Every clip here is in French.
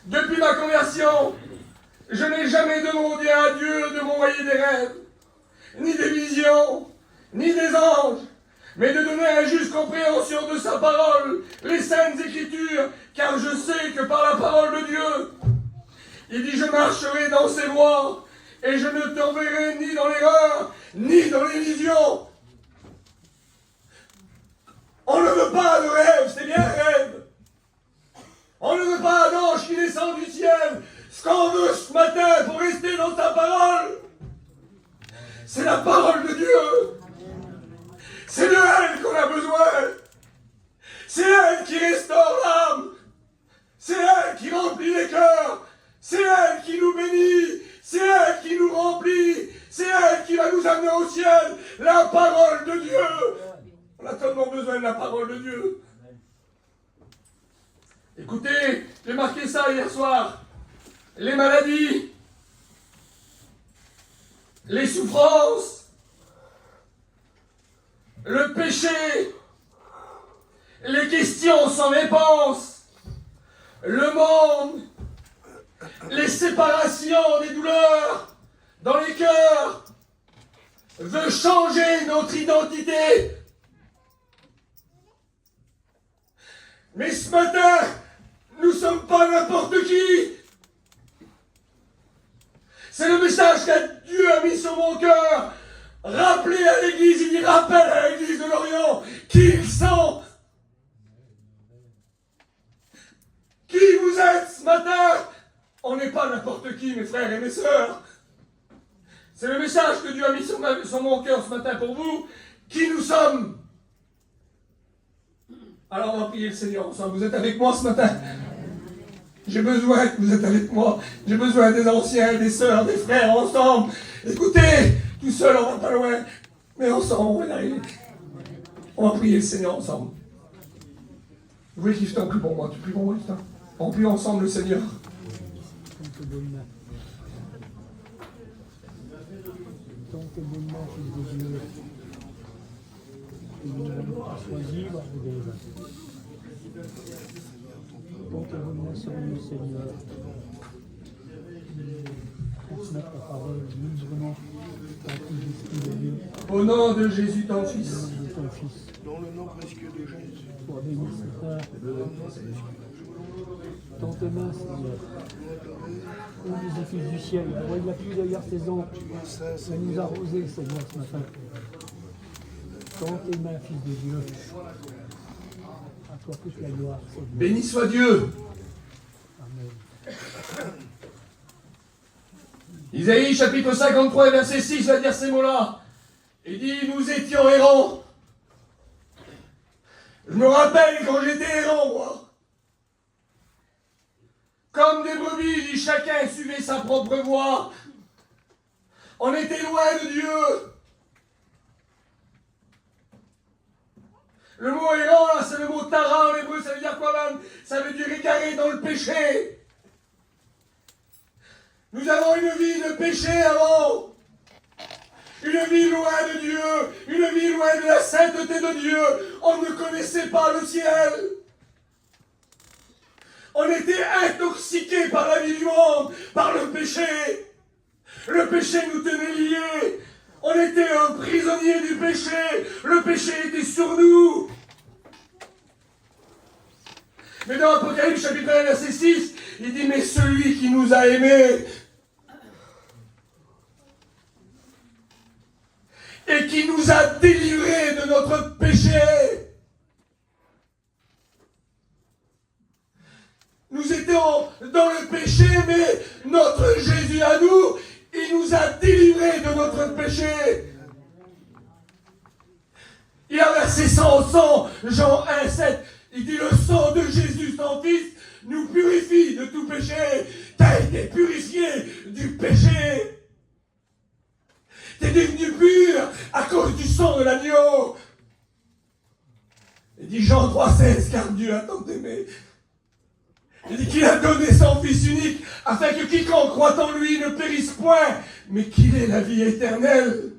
Depuis ma conversion, je n'ai jamais demandé à Dieu de m'envoyer des rêves, ni des visions, ni des anges, mais de donner une juste compréhension de sa parole, les saintes écritures, car je sais que par la parole de Dieu, il dit, je marcherai dans ses voies, et je ne tomberai ni dans l'erreur, ni dans les visions. On ne veut pas de rêve, c'est bien un rêve. On ne veut pas d'ange qui descend du ciel. Ce qu'on veut ce matin pour rester dans sa parole, c'est la parole de Dieu. C'est de elle qu'on a besoin. C'est elle qui restaure l'âme. C'est elle qui remplit les cœurs. C'est elle qui nous bénit. C'est elle qui nous remplit. C'est elle qui va nous amener au ciel. La parole de Dieu. On a tellement besoin de la parole de Dieu. Écoutez, j'ai marqué ça hier soir. Les maladies, les souffrances, le péché, les questions sans réponse, le monde, les séparations, des douleurs dans les cœurs, veut changer notre identité. Mais ce matin, nous ne sommes pas n'importe qui. C'est le message que Dieu a mis sur mon cœur. Rappelez à l'église, il dit rappelle à l'église de Lorient qui ils sont. Qui vous êtes ce matin? On n'est pas n'importe qui, mes frères et mes sœurs. C'est le message que Dieu a mis sur mon cœur ce matin pour vous. Qui nous sommes? Alors on va prier le Seigneur ensemble. Vous êtes avec moi ce matin? J'ai besoin que vous êtes avec moi. J'ai besoin des anciens, des sœurs, des frères, ensemble. Écoutez, tout seul on va pas loin. Mais ensemble on va y arriver. On va prier le Seigneur ensemble. Vous voulez Tristan, prie pour moi. Tu pries pour moi, Tristan? On prie ensemble le Seigneur. Donc, abonnement sur nous, Seigneur. Transmettre ta parole, nous vraiment par tout l'Esprit de Dieu. Au nom de Jésus, ton Fils. Ton Fils. Dans le nom précieux de Jésus. Pour bénir ce frère. Dans tes mains, Seigneur. Ô les fils du ciel, envoie la pluie d'ailleurs saison. Ça nous arroser, Seigneur, ce matin. Dans tes mains, Fils de Dieu. À toi toute la gloire, Seigneur. Béni soit Dieu. Amen. Isaïe chapitre 53 verset 6 va dire ces mots-là. Il dit, nous étions errants. Je me rappelle quand j'étais errant, moi. Comme des brebis, il dit, chacun suivait sa propre voie. On était loin de Dieu. Le mot errant, là, c'est le mot tara en hébreu, ça veut dire quoi, man? Ça veut dire égaré dans le péché. Nous avons une vie de péché avant. Une vie loin de Dieu. Une vie loin de la sainteté de Dieu. On ne connaissait pas le ciel. On était intoxiqués par la vie du monde, par le péché. Le péché nous tenait liés. On était un prisonnier du péché. Le péché était sur nous. Mais dans Apocalypse chapitre 1 verset 6, il dit, mais celui qui nous a aimés et qui nous a délivrés de notre péché. Nous étions dans le péché, mais notre Jésus à nous, il nous a délivrés de notre péché. Il a versé son sang, Jean 1, 7. Il dit, le sang de Jésus, son Fils, nous purifie de tout péché. Tu as été purifié du péché. Tu es devenu pur à cause du sang de l'agneau. Il dit Jean 3, 16, car Dieu a tant aimé. Il dit qu'il a donné son Fils unique, afin que quiconque croit en lui ne périsse point, mais qu'il ait la vie éternelle.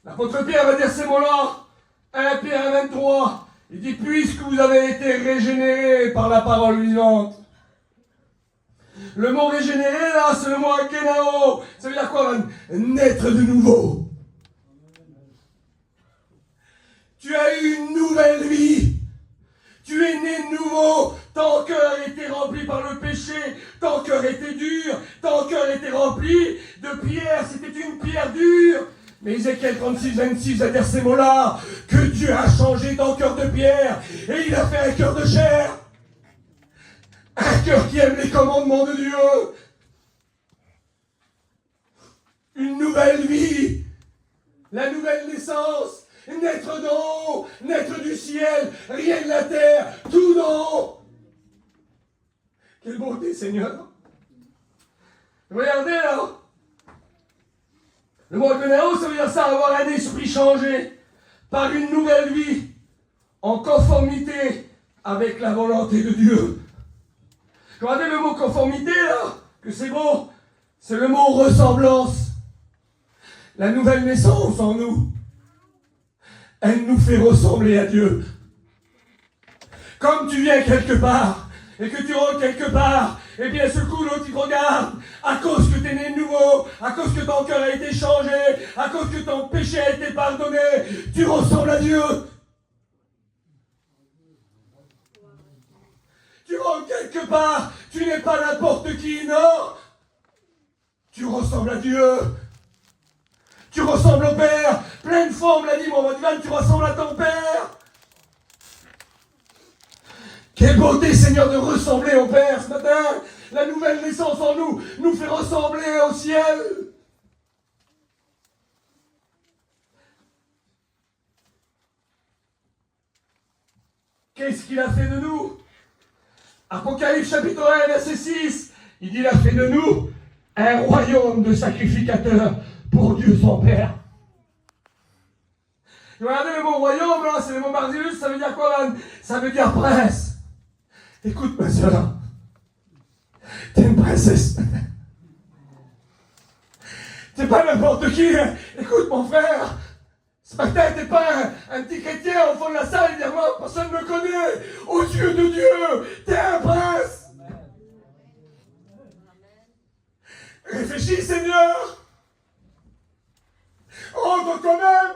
L'apôtre Pierre va dire ces mots-là, 1 Pierre 23. Il dit, puisque vous avez été régénérés par la parole vivante. Le mot régénéré, là, c'est le mot akenao. Ça veut dire quoi, naître de nouveau. Tu as eu une nouvelle vie. Tu es né de nouveau. Ton cœur était rempli par le péché. Ton cœur était dur. Ton cœur était rempli de pierre. C'était une pierre dure. Mais Ézéchiel 36, 26 va dire ces mots-là. Que Dieu a changé ton cœur de pierre. Et il a fait un cœur de chair. Un cœur qui aime les commandements de Dieu. Une nouvelle vie. La nouvelle naissance. Naître d'en haut, naître du ciel, rien de la terre, tout d'en haut. Quelle beauté, Seigneur. Regardez là. Le mot Akenao, ça veut dire ça, avoir un esprit changé par une nouvelle vie, en conformité avec la volonté de Dieu. Regardez le mot conformité là, que c'est beau, c'est le mot ressemblance. La nouvelle naissance en nous. Elle nous fait ressembler à Dieu. Comme tu viens quelque part, et que tu rentres quelque part, et bien ce coup l'autre il te regarde, à cause que tu es né de nouveau, à cause que ton cœur a été changé, à cause que ton péché a été pardonné, tu ressembles à Dieu. Tu rentres quelque part, tu n'es pas n'importe qui, non. Tu ressembles à Dieu. Tu ressembles au Père. Plein de fois, on me l'a dit, mon Ivan, tu ressembles à ton Père. Quelle beauté, Seigneur, de ressembler au Père ce matin. La nouvelle naissance en nous nous fait ressembler au ciel. Qu'est-ce qu'il a fait de nous? Apocalypse chapitre 1, verset 6. Il dit, il a fait de nous un royaume de sacrificateurs pour Dieu son Père. Regardez le mot royaume, là, c'est le mot Barzillus, ça veut dire quoi, là? Ça veut dire prince. Écoute, ma soeur, t'es une princesse. T'es pas n'importe qui. Écoute, mon frère, ce matin, t'es pas un petit chrétien au fond de la salle, il dit, moi, personne ne me connaît. Aux yeux de Dieu, t'es un prince. Réfléchis, Seigneur. Oh, donc quand même,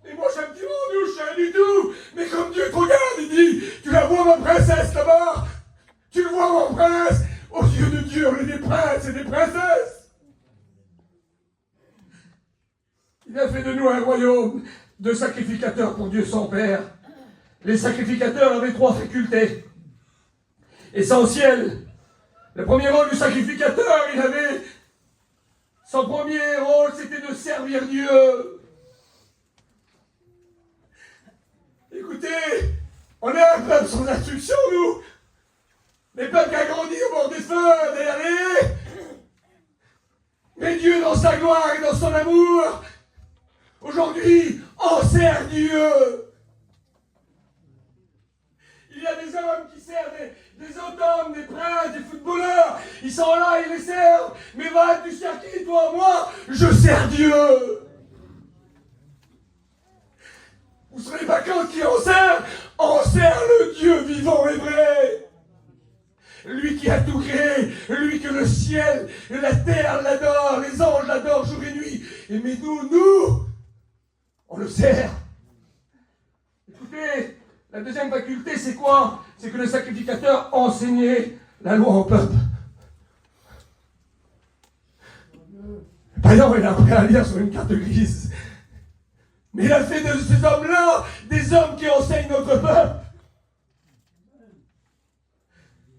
et moi j'ai un petit rendouche, je sais rien du tout, mais comme Dieu te regarde, il dit, tu la vois ma princesse là-bas, tu le vois mon prince, aux yeux de Dieu, on est des princes et des princesses. Il a fait de nous un royaume de sacrificateurs pour Dieu son Père. Les sacrificateurs avaient 3 facultés essentielles. Le premier rôle du sacrificateur, il avait... Son premier rôle, c'était de servir Dieu. Écoutez, on est un peuple sans instruction, nous. Les peuples qui a grandi au bord des feux, derrière. Mais Dieu, dans sa gloire et dans son amour, aujourd'hui, on sert Dieu. Il y a des hommes qui servent des autres hommes, des princes, des footballeurs. Ils sont là, ils les servent. Mais va, tu sers qui, toi, moi? Je sers Dieu. Vous ne savez pas quand qui on sert? On sert le Dieu vivant et vrai. Lui qui a tout créé, lui que le ciel et la terre l'adorent, les anges l'adorent jour et nuit. Et mais nous, on le sert. Écoutez, la deuxième faculté, c'est quoi? C'est que le sacrificateur enseignait la loi au peuple. D'ailleurs, il a appris à lire sur une carte grise. Mais il a fait de ces hommes-là des hommes qui enseignent notre peuple.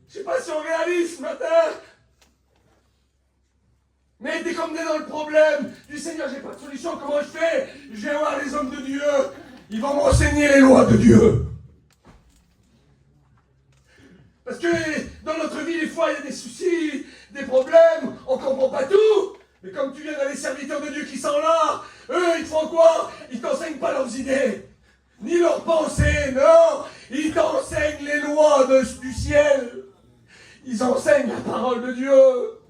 Je ne sais pas si on réalise ce matin. Mais t'es comme dans le problème. Du Seigneur, j'ai pas de solution, comment je fais? Je vais voir les hommes de Dieu. Ils vont m'enseigner les lois de Dieu. Parce que dans notre vie, des fois, il y a des soucis, des problèmes, on ne comprend pas tout. Mais comme tu viens dans les serviteurs de Dieu qui sont là, eux, ils font quoi? Ils ne t'enseignent pas leurs idées, ni leurs pensées, non. Ils t'enseignent les lois du ciel. Ils enseignent la parole de Dieu.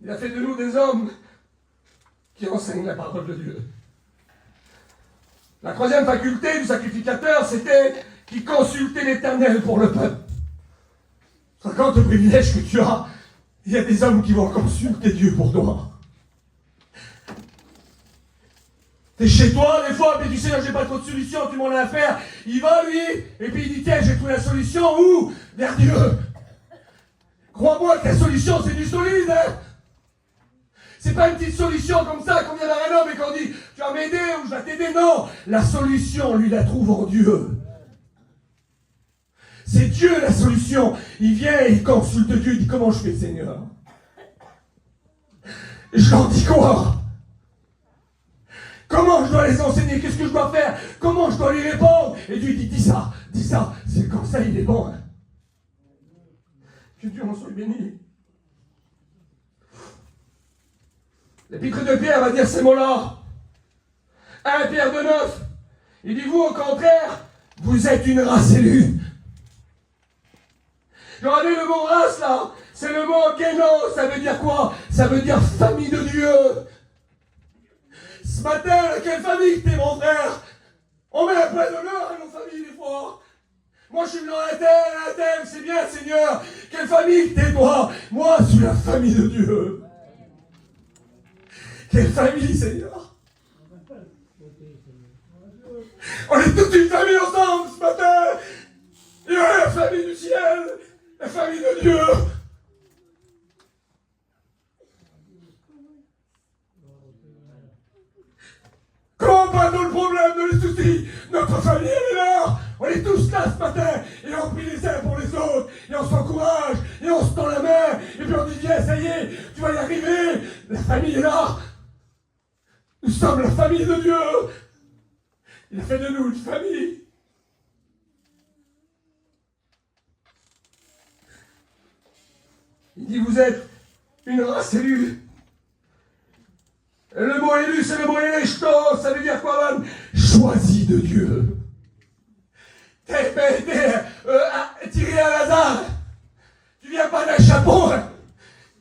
Il a fait de nous des hommes qui enseignent la parole de Dieu. La troisième faculté du sacrificateur, c'était qu'il consultait l'Éternel pour le peuple. C'est quand le privilège que tu as, il y a des hommes qui vont consulter Dieu pour toi. T'es chez toi, des fois, mais tu sais, j'ai pas trop de solution, tu m'en as à faire. Il va, lui, et puis il dit, tiens, j'ai trouvé la solution, où? Vers Dieu. Crois-moi que la solution, c'est du solide, hein. C'est pas une petite solution comme ça, qu'on vient vers un homme et qu'on dit, tu vas m'aider ou je vais t'aider, non. La solution, lui, la trouve en Dieu. C'est Dieu la solution. Il vient et il consulte Dieu, il dit, comment je fais, Seigneur? Et je leur dis quoi? Comment je dois les enseigner? Qu'est-ce que je dois faire? Comment je dois lui répondre? Et Dieu dit, dis ça. C'est le conseil, il est bon. Hein. Que Dieu en soit béni. L'épître de Pierre va dire ces mots-là. 1 Pierre 2,9. Il dit, vous, au contraire, vous êtes une race élue. Regardez le mot race, là. C'est le mot génos. Ça veut dire quoi? Ça veut dire famille de Dieu. Ce matin, quelle famille t'es, mon frère? On met un point d'honneur à nos familles, des fois. Moi, je suis dans un tel, c'est bien, Seigneur. Quelle famille t'es, toi? Moi, je suis la famille de Dieu. Quelle famille, Seigneur. On est toute une famille ensemble, ce matin. Il y a la famille du ciel, la famille de Dieu. Comment pas-t-on le problème, le souci? Notre famille, elle est là. On est tous là ce matin. Et on prie les uns pour les autres. Et on s'encourage. Et on se tend la main. Et puis on dit, viens, ça y est, tu vas y arriver. La famille est là. Nous sommes la famille de Dieu. Il a fait de nous une famille. Il dit, vous êtes une race élue. Le mot élu, c'est le mot élechto, ça veut dire quoi, même? Choisi de Dieu. T'es tiré à hasard. Tu viens pas d'un chapeau.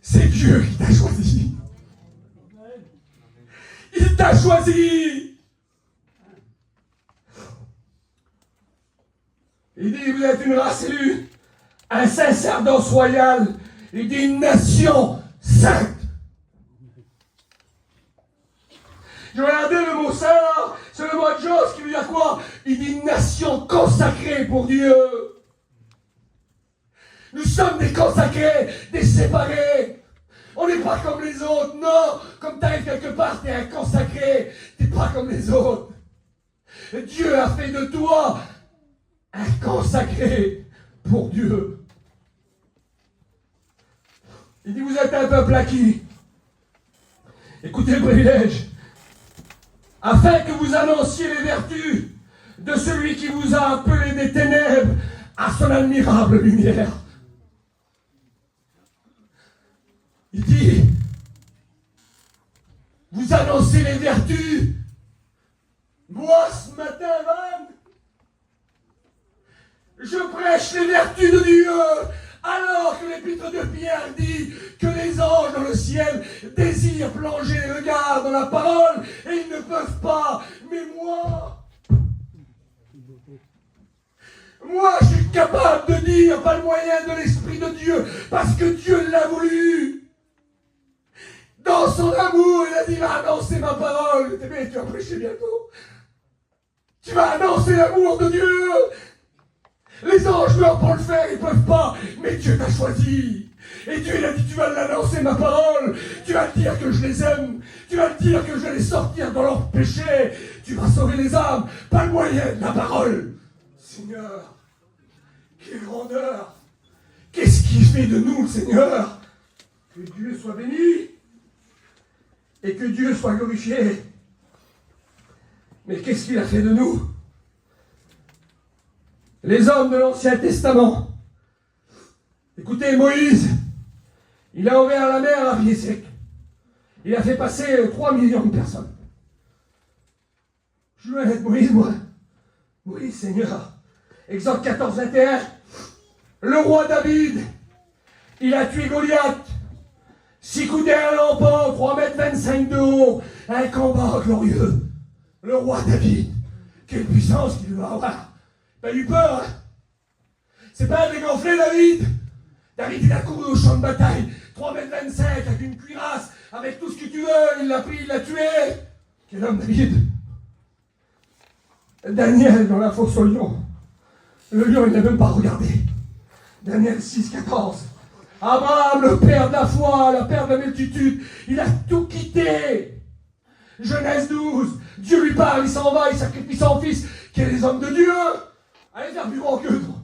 C'est Dieu qui t'a choisi. Il t'a choisi. Il dit, vous êtes une race élue, un sacerdoce royal, il dit une nation sainte. Je regardais le mot saint, c'est le mot Jos qui veut dire quoi? Il dit une nation consacrée pour Dieu. Nous sommes des consacrés, des séparés. On n'est pas comme les autres, non. Comme tu arrives quelque part, tu es un consacré. Tu n'es pas comme les autres. Dieu a fait de toi un consacré pour Dieu. Il dit, vous êtes un peuple acquis. Écoutez le privilège. Afin que vous annonciez les vertus de celui qui vous a appelé des ténèbres à son admirable lumière. Il dit, vous annoncez les vertus. Moi, ce matin, Van, je prêche les vertus de Dieu, alors que l'épître de Pierre dit que les anges dans le ciel désirent plonger les regards dans la parole et ils ne peuvent pas. Mais moi, je suis capable de dire par le moyen de l'Esprit de Dieu, parce que Dieu l'a voulu. Dans son amour, il a dit, va annoncer ma parole. Mais tu vas prêcher bientôt. Tu vas annoncer l'amour de Dieu. Les anges meurent pour le faire, ils ne peuvent pas. Mais Dieu t'a choisi. Et Dieu, il a dit, tu vas l'annoncer ma parole. Tu vas dire que je les aime. Tu vas dire que je vais les sortir dans leur péché. Tu vas sauver les âmes par le moyen de la parole. Seigneur, quelle grandeur. Qu'est-ce qu'il fait de nous, Seigneur? Que Dieu soit béni. Et que Dieu soit glorifié. Mais qu'est-ce qu'il a fait de nous? Les hommes de l'Ancien Testament. Écoutez, Moïse, il a ouvert la mer à pied sec. Il a fait passer 3 millions de personnes. Je veux être Moïse, moi. Moïse, Seigneur. Exode 14, 21. Le roi David, il a tué Goliath. 6 coups d'un lampant, 3,25 m de haut. Un combat glorieux. Le roi David. Quelle puissance qu'il doit avoir. T'as eu peur, hein? C'est pas un dégonflé, David. David, il a couru au champ de bataille, 3,25 m avec une cuirasse, avec tout ce que tu veux, il l'a pris, il l'a tué. Quel homme, David. Daniel, dans la fosse au lion. Le lion, il n'a même pas regardé. Daniel 6, 14. Abraham, le père de la foi, le père de la multitude, il a tout quitté. Genèse 12, Dieu lui parle, il s'en va, il sacrifie son fils. Quels les hommes de Dieu? Allez faire plus grand que toi.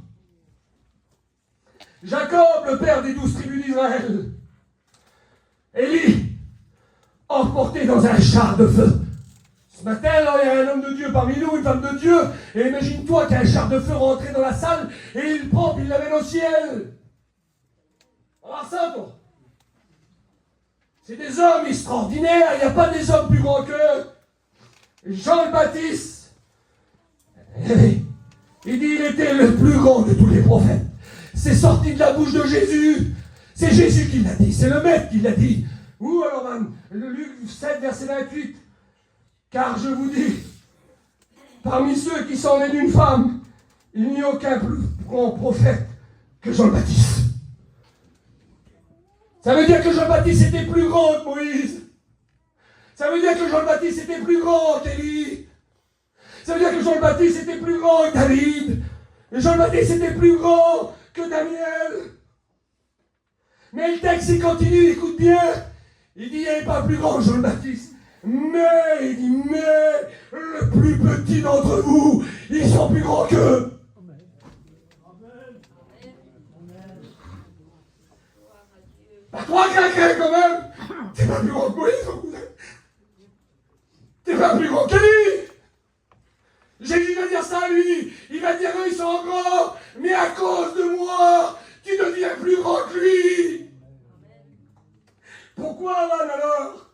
Jacob, le père des 12 tribus d'Israël. Élie, emporté dans un char de feu. Ce matin, là, il y a un homme de Dieu parmi nous, une femme de Dieu, et imagine-toi qu'un char de feu rentrait dans la salle, et il le prend, puis il l'amène au ciel. Alors ça, toi. C'est des hommes extraordinaires, il n'y a pas des hommes plus grands qu'eux. Jean le Baptiste, il dit il était le plus grand de tous les prophètes. C'est sorti de la bouche de Jésus. C'est Jésus qui l'a dit, c'est le maître qui l'a dit. Ou alors, Luc 7, verset 28. Car je vous dis, parmi ceux qui sont nés d'une femme, il n'y a aucun plus grand prophète que Jean le Baptiste. Ça veut dire que Jean le Baptiste était plus grand que Moïse. Ça veut dire que Jean le Baptiste était plus grand qu'Élie. Ça veut dire que Jean le Baptiste était plus grand que David. Et Jean le Baptiste était plus grand que Daniel. Mais le texte il continue, écoute bien. Il dit il n'y avait pas plus grand que Jean le Baptiste. Mais, il dit, mais le plus petit d'entre vous, ils sont plus grands qu'eux. Bah toi, quelqu'un quand même, t'es pas plus grand que Moïse. T'es pas plus grand que lui. Jésus va dire ça à lui. Il va dire, eux, ils sont grands, mais à cause de moi, tu deviens plus grand que lui. Pourquoi, Alan, alors?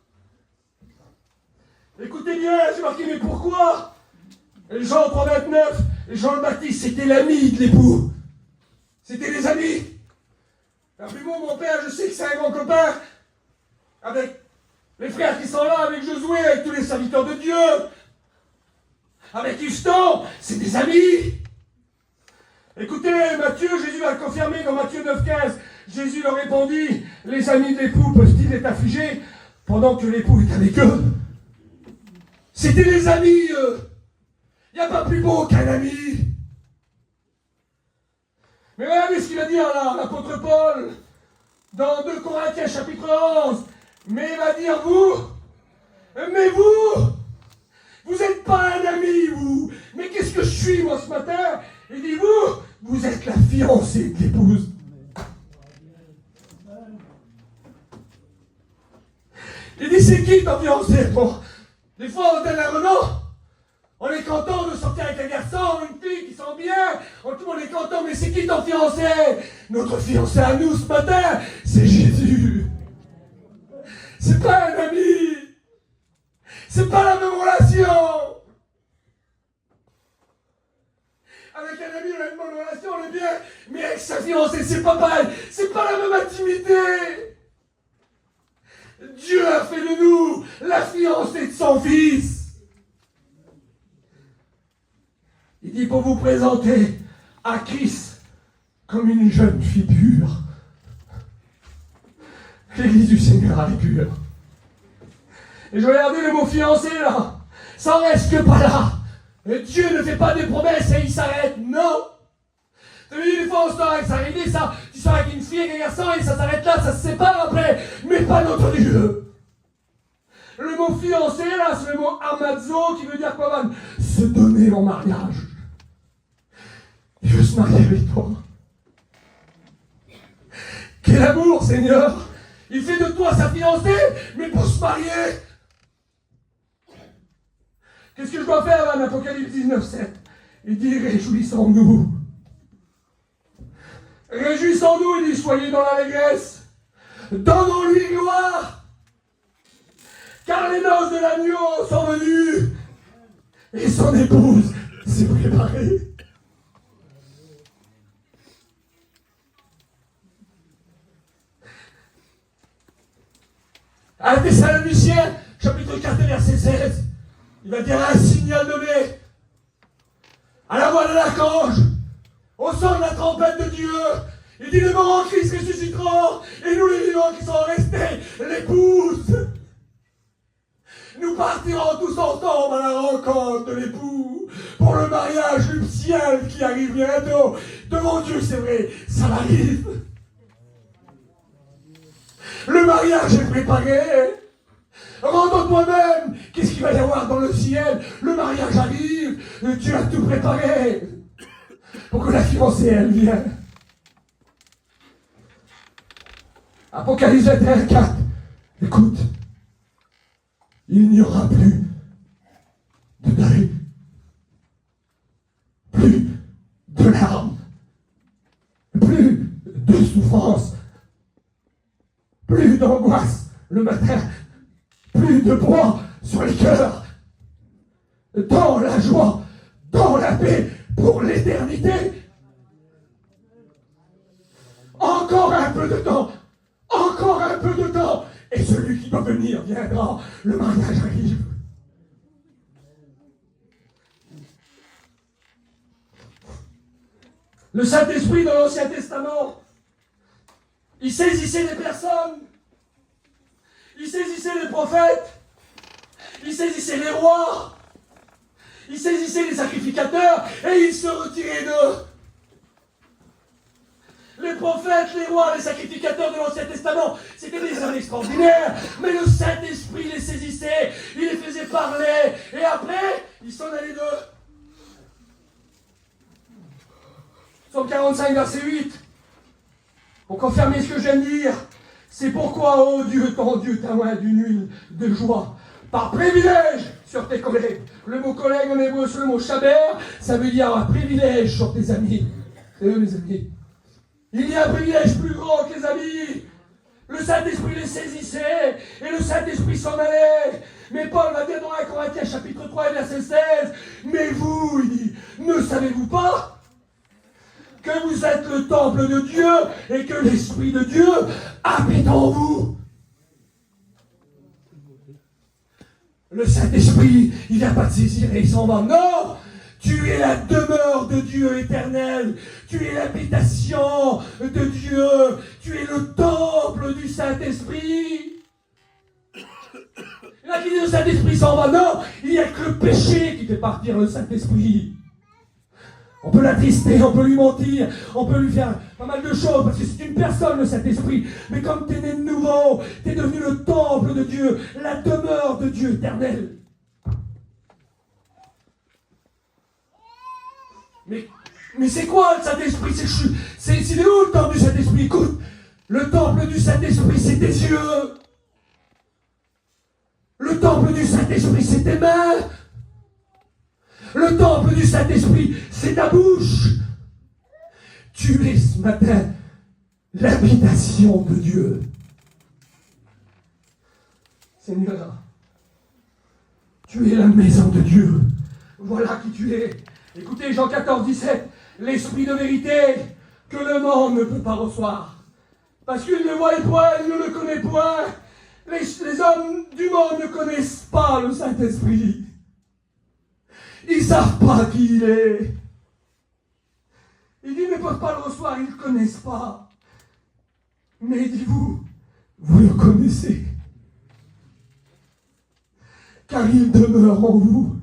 Écoutez bien, j'ai marqué, mais pourquoi? Jean 3,29, Jean le Baptiste, c'était l'ami de l'époux. C'était les amis. Plus mon père, je sais que c'est un grand copain. Avec les frères qui sont là, avec Josué, avec tous les serviteurs de Dieu. Avec Houston, c'est des amis. Écoutez, Matthieu, Jésus va le confirmer dans Matthieu 9,15. Jésus leur répondit, les amis de l'époux peuvent-ils être affligés pendant que l'époux est avec eux? C'était les amis, eux. Il n'y a pas plus beau qu'un ami. Mais regardez ce qu'il va dire là, l'apôtre Paul, dans 2 Corinthiens chapitre 11. Mais il va dire, vous n'êtes pas un ami, vous. Mais qu'est-ce que je suis, moi, ce matin? Il dit, vous êtes la fiancée de l'épouse. Il dit, c'est qui ton fiancé? Bon, des fois, on donne un renom. On est content de sortir avec un garçon ou une fille qui sent bien. Tout le monde est content, mais c'est qui ton fiancé? Notre fiancé à nous ce matin, c'est Jésus. C'est pas un ami. C'est pas la même relation. Avec un ami, on a une bonne relation, on est bien. Mais avec sa fiancée, c'est pas pareil. C'est pas la même intimité. Dieu a fait de nous la fiancée de son Fils. Il dit pour vous présenter à Christ comme une jeune fille pure. L'Église du Seigneur est pure. Et je regardais le mot fiancé là. Ça reste que pas là. Et Dieu ne fait pas des promesses et il s'arrête. Non. Tu sais, des fois on sort avec sa réalité, ça, tu sors avec une fille et un garçon et ça s'arrête là, ça se sépare après. Mais pas notre Dieu. Le mot fiancé là, c'est le mot amazo qui veut dire quoi, man? Se donner en mariage. Il veut se marier avec toi. Quel amour, Seigneur! Il fait de toi sa fiancée, mais pour se marier. Qu'est-ce que je dois faire, là, Apocalypse 19,7? Il dit, réjouissons-nous. Réjouissons-nous, il dit, soyez dans l'allégresse. Donnons-lui gloire. Car les noces de l'agneau sont venues. Et son épouse s'est préparée. À Thessaloniciens, chapitre 4, verset 16, il va dire un signal donné. anges, au son de la trompette de Dieu, il dit les morts en Christ ressusciteront, et nous les vivants qui sont restés l'épousent. Nous partirons tous ensemble à la rencontre de l'époux pour le mariage nuptial qui arrive bientôt. Devant Dieu, c'est vrai, ça arrive. Le mariage est préparé. Rends toi-même. Qu'est-ce qu'il va y avoir dans le ciel? Le mariage arrive. Dieu a tout préparé pour que la fiancée, elle vienne. Apocalypse 21:4. Écoute. Il n'y aura plus de deuil, plus de larmes, plus de souffrance, plus d'angoisse le matin, plus de poids sur les cœurs, dans la joie, dans la paix, pour l'éternité. Encore un peu de temps, encore un peu de temps. Et celui qui doit venir viendra. Le mariage arrive. Le Saint-Esprit dans l'Ancien Testament, il saisissait les personnes, il saisissait les prophètes, il saisissait les rois, il saisissait les sacrificateurs et il se retirait d'eux. Les prophètes, les rois, les sacrificateurs de l'Ancien Testament, c'était des hommes extraordinaires, mais le Saint-Esprit les saisissait, il les faisait parler, et après, ils s'en allaient d'eux. Psaume 45, verset 8. Pour confirmer ce que je viens de dire, c'est pourquoi, ô Dieu, ton Dieu t'a oint d'une huile de joie, par privilège sur tes collègues. Le mot collègue en hébreu, c'est le mot chaber, ça veut dire un privilège sur tes amis. C'est eux, mes amis. Il y a un privilège plus grand que les amis. Le Saint-Esprit les saisissait et le Saint-Esprit s'en allait. Mais Paul va dire dans 1 Corinthiens chapitre 3 verset 16, mais vous, il dit, ne savez-vous pas que vous êtes le temple de Dieu et que l'Esprit de Dieu habite en vous? Le Saint-Esprit, il n'a pas de saisir et il s'en va. Non! Tu es la demeure de Dieu éternel. Tu es l'habitation de Dieu. Tu es le temple du Saint-Esprit. Là, qui dit le Saint-Esprit s'en va. Non, il n'y a que le péché qui fait partir le Saint-Esprit. On peut l'attrister, on peut lui mentir, on peut lui faire pas mal de choses, parce que c'est une personne, le Saint-Esprit. Mais comme tu es né de nouveau, tu es devenu le temple de Dieu, la demeure de Dieu éternel. Mais c'est quoi le Saint-Esprit? C'est où le temple du Saint-Esprit? Écoute, le temple du Saint-Esprit, c'est tes yeux. Le temple du Saint-Esprit, c'est tes mains. Le temple du Saint-Esprit, c'est ta bouche. Tu es ce matin l'habitation de Dieu. Seigneur, tu es la maison de Dieu. Voilà qui tu es. Écoutez, Jean 14, 17, l'esprit de vérité que le monde ne peut pas recevoir. Parce qu'il ne voit point, il ne le connaît point. Les hommes du monde ne connaissent pas le Saint-Esprit. Ils ne savent pas qui il est. Il dit, ils ne peuvent pas le recevoir, ils ne le connaissent pas. Mais dites-vous, vous le connaissez. Car il demeure en vous.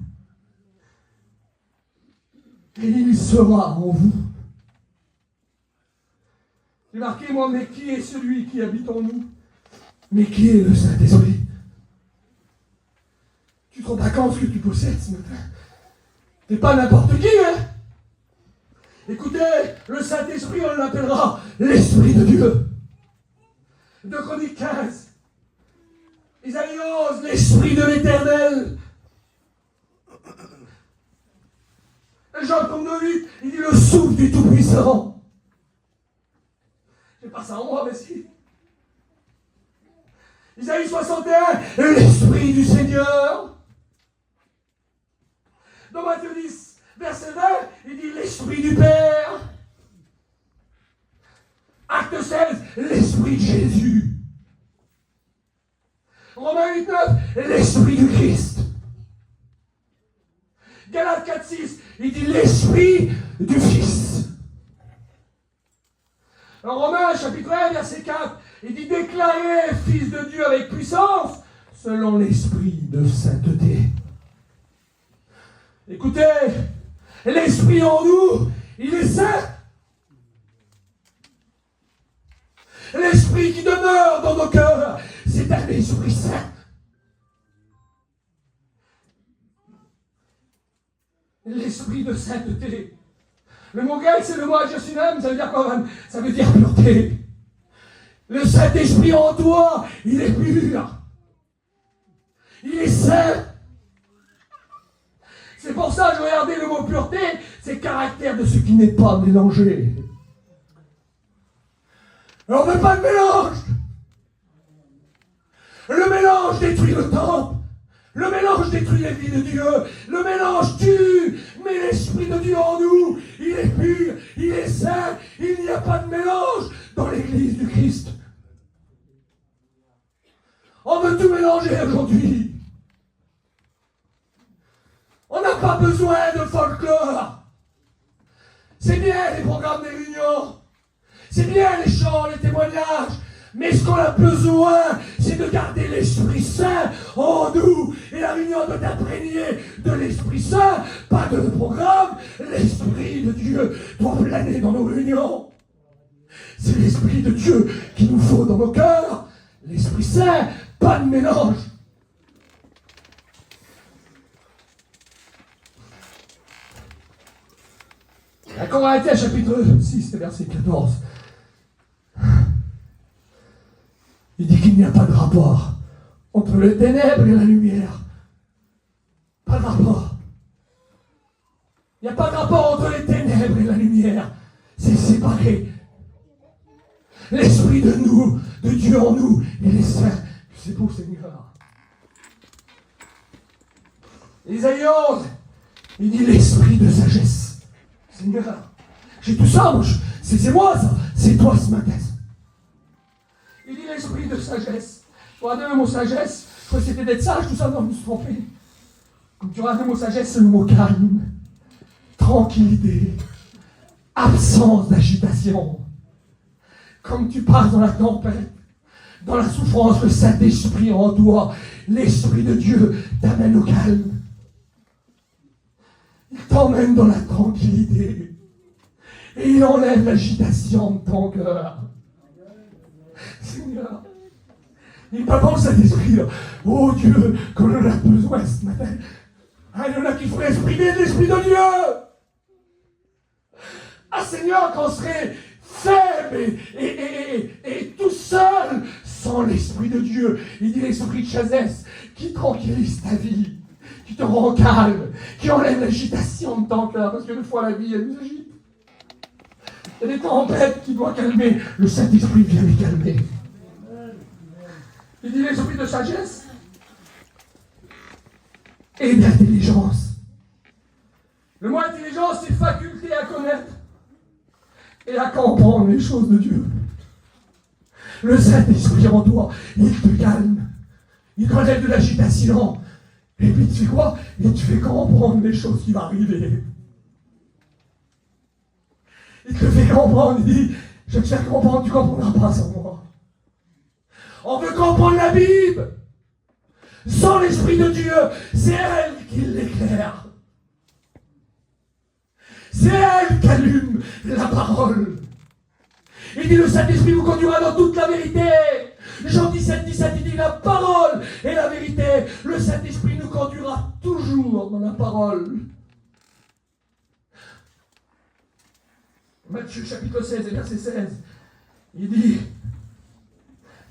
Et il sera en vous. J'ai marqué, moi, mais qui est celui qui habite en nous? Mais qui est le Saint-Esprit? Tu te rends pas compte ce que tu possèdes ce matin? T'es pas n'importe qui, hein? Écoutez, le Saint-Esprit, on l'appellera l'Esprit de Dieu. 2 Chroniques 15. Isaïe 11, l'Esprit de l'Éternel. Jean 32:8, il dit le souffle du Tout-Puissant. J'ai pas ça en moi, mais si. Isaïe 61, l'Esprit du Seigneur. Dans Matthieu 10, verset 20, il dit l'Esprit du Père. Acte 16, l'Esprit de Jésus. Romains 8:9, l'Esprit du Christ. Galates 4:6, il dit l'Esprit du Fils. En Romains, chapitre 1, verset 4, il dit « Déclaré Fils de Dieu avec puissance, selon l'Esprit de sainteté. » Écoutez, l'Esprit en nous, il est saint. L'Esprit qui demeure dans nos cœurs, c'est un Esprit saint. L'Esprit de sainteté. Le mot grec, c'est le mot agiosinam, ça veut dire quoi, même? Ça veut dire pureté. Le Saint-Esprit en toi, il est pur. Il est saint. C'est pour ça que je regardais le mot pureté, c'est caractère de ce qui n'est pas mélangé. Alors, on ne veut pas de mélange. Le mélange détruit le temple. Le mélange détruit la vie de Dieu. Le mélange tue. Mais l'Esprit de Dieu en nous, il est pur, il est saint. Il n'y a pas de mélange dans l'Église du Christ. On veut tout mélanger aujourd'hui. On n'a pas besoin de folklore. C'est bien les programmes des réunions. C'est bien les chants, les témoignages. Mais ce qu'on a besoin, c'est de garder l'Esprit Saint en nous. Et la réunion doit imprégner de l'Esprit Saint, pas de programme. L'Esprit de Dieu doit planer dans nos réunions. C'est l'Esprit de Dieu qu'il nous faut dans nos cœurs. L'Esprit Saint, pas de mélange. À Corinthiens chapitre 6, verset 14. Il dit qu'il n'y a pas de rapport entre les ténèbres et la lumière. Pas de rapport. Il n'y a pas de rapport entre les ténèbres et la lumière. C'est séparé. L'Esprit de nous, de Dieu en nous, il est saint. C'est beau, Seigneur. Isaïe 11, il dit l'Esprit de sagesse. Seigneur, j'ai tout ça, c'est moi ça, c'est toi ce matin. Il dit l'esprit de sagesse. Tu regardes le mot sagesse, je crois que c'était d'être sage, tout ça, non, je me suis trompé. Comme tu regardes le mot sagesse, c'est le mot calme, tranquillité, absence d'agitation. Comme tu passes dans la tempête, dans la souffrance, le Saint-Esprit en toi, l'Esprit de Dieu t'amène au calme. Il t'emmène dans la tranquillité. Et il enlève l'agitation de ton cœur. Seigneur, il n'est pas bon cet esprit-là. Oh Dieu, qu'on en a besoin ce matin. Ah, il y en a qui feraient exprimer l'Esprit de Dieu. Ah Seigneur, qu'on serait faible et tout seul sans l'Esprit de Dieu. Il dit l'Esprit de sagesse qui tranquillise ta vie, qui te rend calme, qui enlève l'agitation de ton cœur, parce que des fois la vie, elle nous agite. Il y a des tempêtes qui doivent calmer. Le Saint-Esprit vient les calmer. Il dit l'esprit de sagesse et d'intelligence. Le mot intelligence, c'est faculté à connaître et à comprendre les choses de Dieu. Le Saint-Esprit en toi, il te calme. Il te relève de l'agitation. Et puis tu fais quoi? Il te fait comprendre les choses qui vont arriver. Il te fait comprendre, il dit, je vais te faire comprendre, tu ne comprendras pas sans moi. On veut comprendre la Bible. Sans l'Esprit de Dieu, c'est elle qui l'éclaire. C'est elle qui allume la parole. Il dit, le Saint-Esprit vous conduira dans toute la vérité. Jean 17, 17, il dit, la parole est la vérité. Le Saint-Esprit nous conduira toujours dans la parole. Matthieu chapitre 16 et verset 16, il dit,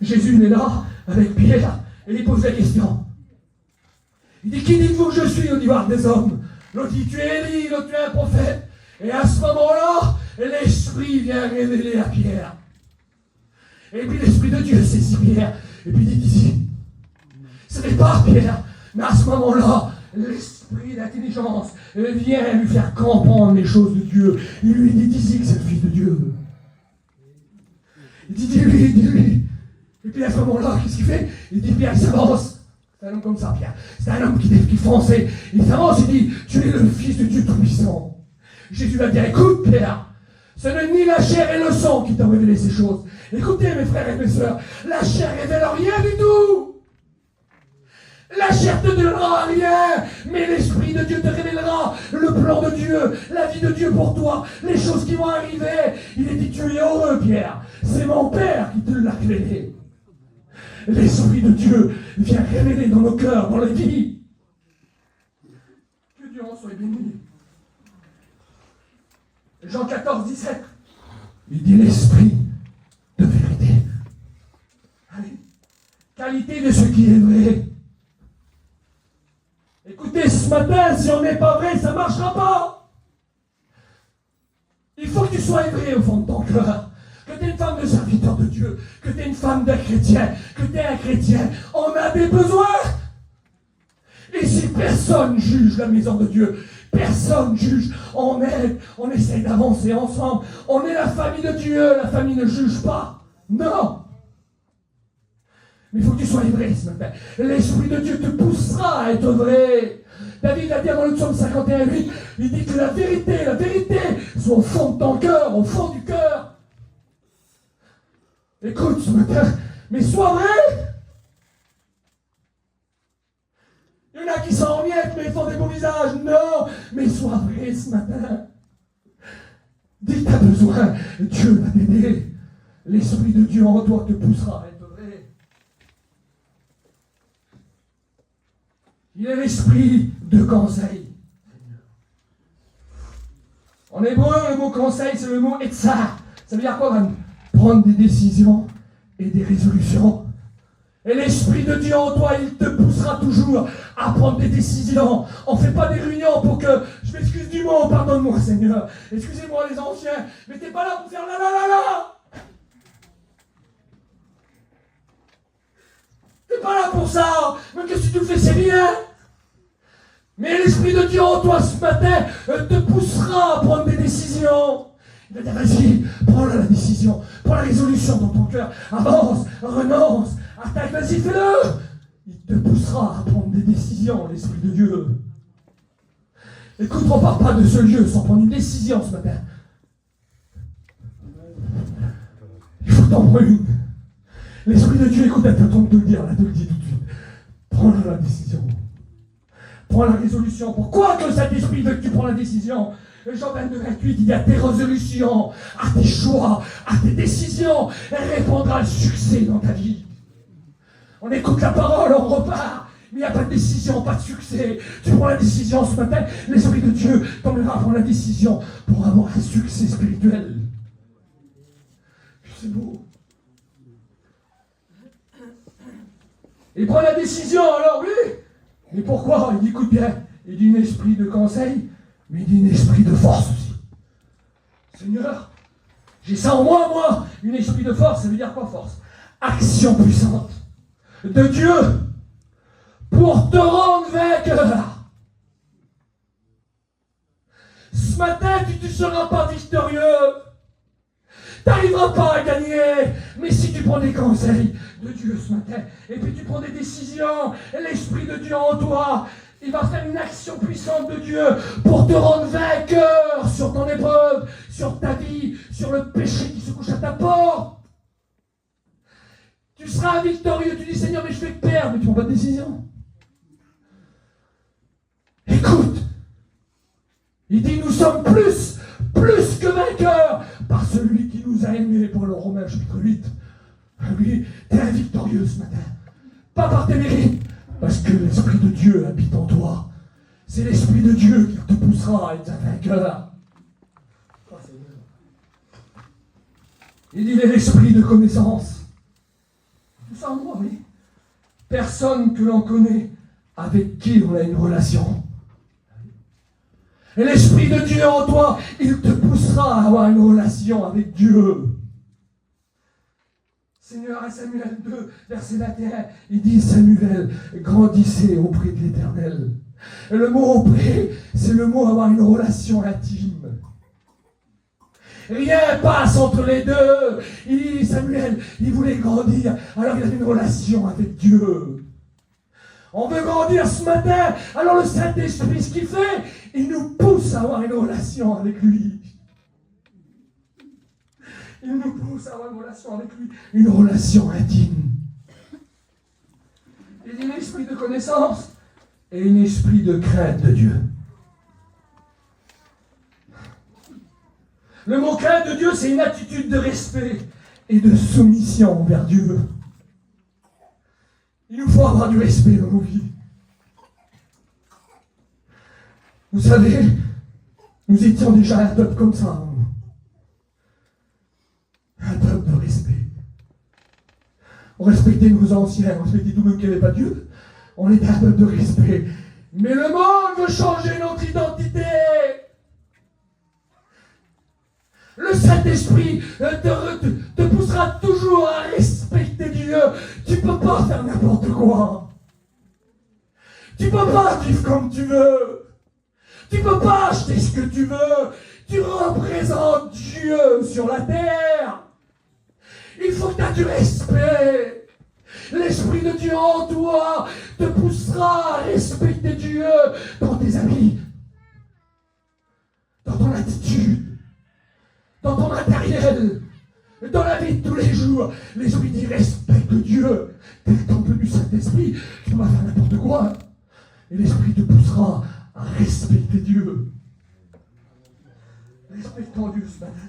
Jésus est là avec Pierre et il pose la question. Il dit, qui dites-vous que je suis au divan des hommes? L'autre dit, tu es Élie, l'autre tu es un prophète. Et à ce moment-là, l'Esprit vient révéler à Pierre. Et puis l'Esprit de Dieu saisit Pierre. Et puis il dit ici, ce n'est pas Pierre, mais à ce moment-là, l'Esprit d'intelligence vient lui faire comprendre les choses de Dieu. Il lui dit ici que c'est le Fils de Dieu. Il dit, dis-lui, dis-lui. Et puis à ce moment-là, qu'est-ce qu'il fait? Il dit, Pierre, il s'avance. C'est un homme comme ça, Pierre. C'est un homme qui fonçait. Il s'avance, il dit, tu es le Fils de Dieu Tout-Puissant. Jésus va dire, écoute Pierre, ce n'est ni la chair et le sang qui t'ont révélé ces choses. Écoutez mes frères et mes sœurs, la chair révèle rien du tout. La chair te donnera rien, mais l'Esprit de Dieu te révélera le plan de Dieu, la vie de Dieu pour toi, les choses qui vont arriver. Il est dit, tu es heureux, Pierre. C'est mon Père qui te l'a révélé. L'Esprit de Dieu vient révéler dans nos cœurs, dans les vies. Que Dieu en soit béni. Jean 14, 17. Il dit l'Esprit de vérité. Allez. Qualité de ce qui est vrai. Écoutez, ce matin, si on n'est pas vrai, ça ne marchera pas. Il faut que tu sois vrai au fond de ton cœur. Que tu es une femme de serviteur de Dieu. Que tu es une femme d'un chrétien. Que tu es un chrétien. On a des besoins. Et si personne juge la maison de Dieu, personne juge, on aide, on essaye d'avancer ensemble. On est la famille de Dieu. La famille ne juge pas. Non. Mais il faut que tu sois vrai ce matin. L'Esprit de Dieu te poussera à être vrai. David a dit dans le psaume 51:8, il dit que la vérité soit au fond de ton cœur, au fond du cœur. Écoute ce matin, mais sois vrai. Il y en a qui s'en remettent, mais ils font des beaux visages. Non, mais sois vrai ce matin. Dis que tu as besoin, Dieu va t'aider. L'Esprit de Dieu en toi te poussera à être vrai. Il est l'esprit de conseil. En hébreu, le mot conseil, c'est le mot etzah. Ça veut dire quoi? Prendre des décisions et des résolutions. Et l'Esprit de Dieu en toi, il te poussera toujours à prendre des décisions. On ne fait pas des réunions pour que, je m'excuse du mot, pardonne-moi Seigneur, excusez-moi les anciens, mais t'es pas là pour faire la la la la. T'es pas là pour ça, même que si tu le fais c'est bien. Mais l'Esprit de Dieu en toi ce matin te poussera à prendre des décisions. Il va dire, vas-y, prends la décision, prends la résolution dans ton cœur, avance, renonce, attaque, vas-y, fais-le. Il te poussera à prendre des décisions, l'Esprit de Dieu. Écoute, on ne part pas de ce lieu sans prendre une décision ce matin. Il faut t'en prendre une. L'Esprit de Dieu, écoute, attends de te le dire, là, te le dis tout de suite. Prends la décision. Prends la résolution. Pourquoi que cet esprit veut que tu prends la décision? Jean 22:28, il y a tes résolutions, à tes choix, à tes décisions, elle répondra le succès dans ta vie. On écoute la parole, on repart, mais il n'y a pas de décision, pas de succès. Tu prends la décision ce matin, l'Esprit de Dieu t'emmènera à prendre la décision pour avoir un succès spirituel. C'est beau. Et prends la décision, alors oui. Mais pourquoi? Il dit, écoute bien, il dit un esprit de conseil, mais il dit un esprit de force aussi. Seigneur, j'ai ça en moi, un esprit de force, ça veut dire quoi force? Action puissante de Dieu pour te rendre vainqueur. Ce matin, tu ne seras pas victorieux. Tu n'arriveras pas à gagner, mais si tu prends des conseils de Dieu ce matin, et puis tu prends des décisions, l'Esprit de Dieu en toi, il va faire une action puissante de Dieu pour te rendre vainqueur sur ton épreuve, sur ta vie, sur le péché qui se couche à ta porte. Tu seras victorieux, tu dis Seigneur, mais je fais que perdre, mais tu ne prends pas de décision. Écoute, il dit nous sommes plus que vainqueurs par celui qui nous a aimés pour le Romains chapitre 8. Oui, tu es victorieux ce matin. Pas par tes mérites, parce que l'Esprit de Dieu habite en toi. C'est l'Esprit de Dieu qui te poussera à être un vainqueur. Il est l'Esprit de connaissance. Tout ça en moi, oui. Personne que l'on connaît avec qui on a une relation. Et l'Esprit de Dieu en toi, il te poussera à avoir une relation avec Dieu. Seigneur, à Samuel 2, verset 21, il dit Samuel, grandissez auprès de l'Éternel. Et le mot auprès, c'est le mot avoir une relation intime. Rien passe entre les deux. Il dit Samuel, il voulait grandir, alors il avait une relation avec Dieu. On veut grandir ce matin, alors le Saint-Esprit, ce qu'il fait, il nous pousse à avoir une relation avec lui. Il nous pousse à avoir une relation avec lui, une relation intime. Il dit l'esprit de connaissance et un esprit de crainte de Dieu. Le mot crainte de Dieu, c'est une attitude de respect et de soumission envers Dieu. Il nous faut avoir du respect dans nos vies. Vous savez, nous étions déjà un peuple comme ça. Un peuple de respect. On respectait nos anciens, on respectait tout le monde qui n'avait pas Dieu. On était un peuple de respect. Mais le monde veut changer notre identité. Le Saint-Esprit te poussera toujours à respecter Dieu. Tu ne peux pas faire n'importe quoi. Tu ne peux pas vivre comme tu veux. Tu ne peux pas acheter ce que tu veux. Tu représentes Dieu sur la terre. Il faut que tu aies du respect. L'Esprit de Dieu en toi te poussera à respecter Dieu dans tes habits, dans ton attitude, dans ton matériel, dans la vie de tous les jours. L'Esprit dit respecte Dieu. T'es le temple du Saint-Esprit, tu ne peux pas faire n'importe quoi. Et l'Esprit te poussera à respecter Dieu. Respectons Dieu ce matin,